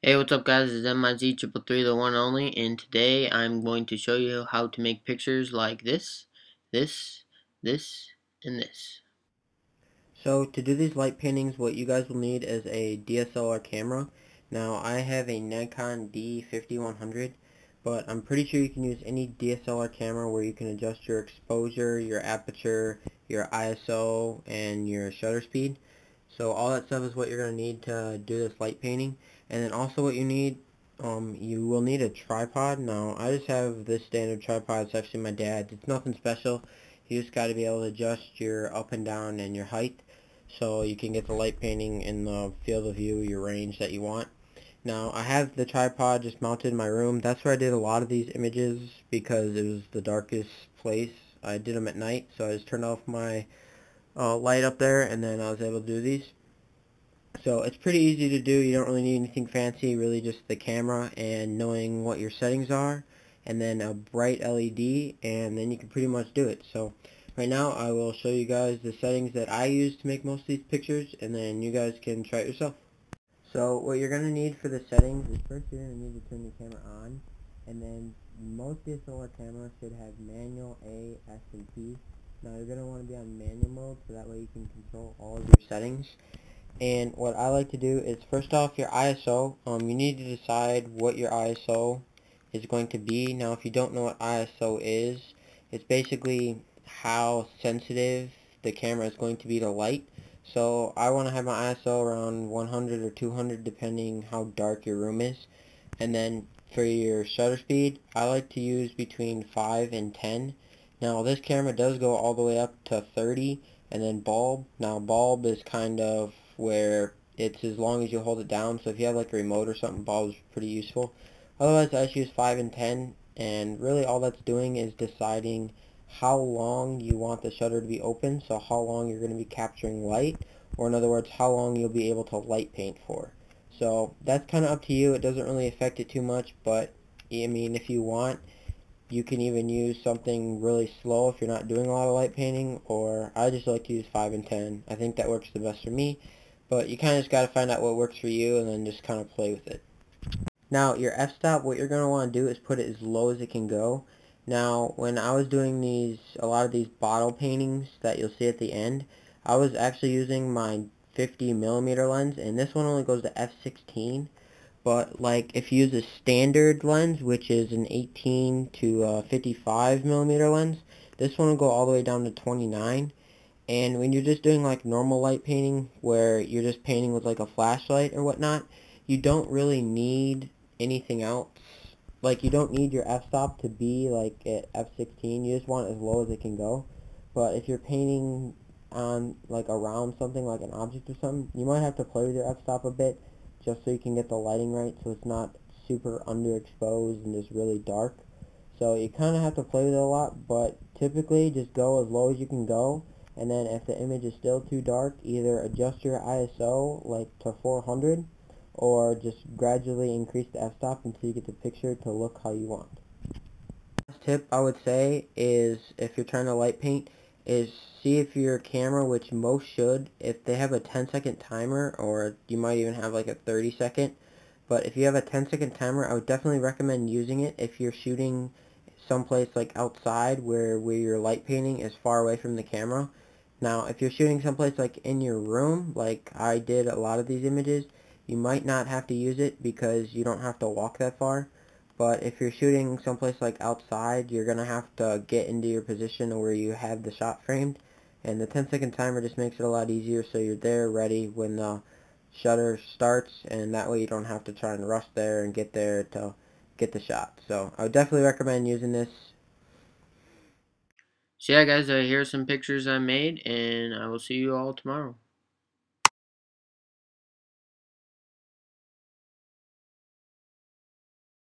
Hey, what's up guys, it's MIZ333, the one only, and today I'm going to show you how to make pictures like this, and this. So to do these light paintings, what you guys will need is a DSLR camera. Now I have a Nikon D5100, but I'm pretty sure you can use any DSLR camera where you can adjust your exposure, your aperture, your ISO, and your shutter speed. So all that stuff is what you're going to need to do this light painting. And then also what you need, you will need a tripod. Now I just have this standard tripod. It's actually my dad's. It's nothing special. You just got to be able to adjust your up and down and your height so you can get the light painting in the field of view, your range that you want. Now I have the tripod just mounted in my room. That's where I did a lot of these images because it was the darkest place. I did them at night, so I just turned off my light up there, and then I was able to do these. So it's pretty easy to do. You don't really need anything fancy, really just the camera and knowing what your settings are, and then a bright LED, and then you can pretty much do it. So right now I will show you guys the settings that I use to make most of these pictures, and then you guys can try it yourself. So what you're going to need for the settings is first you're going to need to turn the camera on, and then most DSLR cameras should have manual A, S, and T. Now you're going to want to be on manual mode so that way you can control all of your settings. And what I like to do is first off your ISO, you need to decide what your ISO is going to be. Now if you don't know what ISO is, it's basically how sensitive the camera is going to be to light. So I want to have my ISO around 100 or 200 depending how dark your room is. And then for your shutter speed, I like to use between 5 and 10. Now this camera does go all the way up to 30, and then bulb. Now bulb is kind of where it's as long as you hold it down, so if you have like a remote or something, bulb is pretty useful. Otherwise I just use 5 and 10, and really all that's doing is deciding how long you want the shutter to be open, so how long you're going to be capturing light, or in other words how long you'll be able to light paint for. So that's kind of up to you. It doesn't really affect it too much, but I mean if you want, you can even use something really slow if you're not doing a lot of light painting, or I just like to use 5 and 10. I think that works the best for me, but you kind of just got to find out what works for you and then just kind of play with it. Now your f-stop, what you're going to want to do is put it as low as it can go. Now when I was doing a lot of these bottle paintings that you'll see at the end, I was actually using my 50mm lens, and this one only goes to f16. But like if you use a standard lens, which is an 18 to 55mm lens, this one will go all the way down to 29. And when you're just doing like normal light painting, where you're just painting with like a flashlight or whatnot, you don't really need anything else. Like you don't need your f-stop to be like at f16. You just want it as low as it can go. But if you're painting on like around something like an object or something, you might have to play with your f-stop a bit just so you can get the lighting right, so it's not super underexposed and just really dark. So you kind of have to play with it a lot, but typically just go as low as you can go, and then if the image is still too dark, either adjust your ISO like to 400, or just gradually increase the f-stop until you get the picture to look how you want. Last tip I would say is, if you're trying to light paint, is see if your camera, which most should, if they have a 10-second timer, or you might even have like a 30-second, but if you have a 10-second timer, I would definitely recommend using it if you're shooting someplace like outside where your light painting is far away from the camera. Now if you're shooting someplace like in your room, like I did a lot of these images, you might not have to use it because you don't have to walk that far. But if you're shooting someplace like outside, you're going to have to get into your position where you have the shot framed. And the 10-second timer just makes it a lot easier, so you're there ready when the shutter starts, and that way you don't have to try and rush there and get there to get the shot. So I would definitely recommend using this. So yeah guys, here's some pictures I made, and I will see you all tomorrow.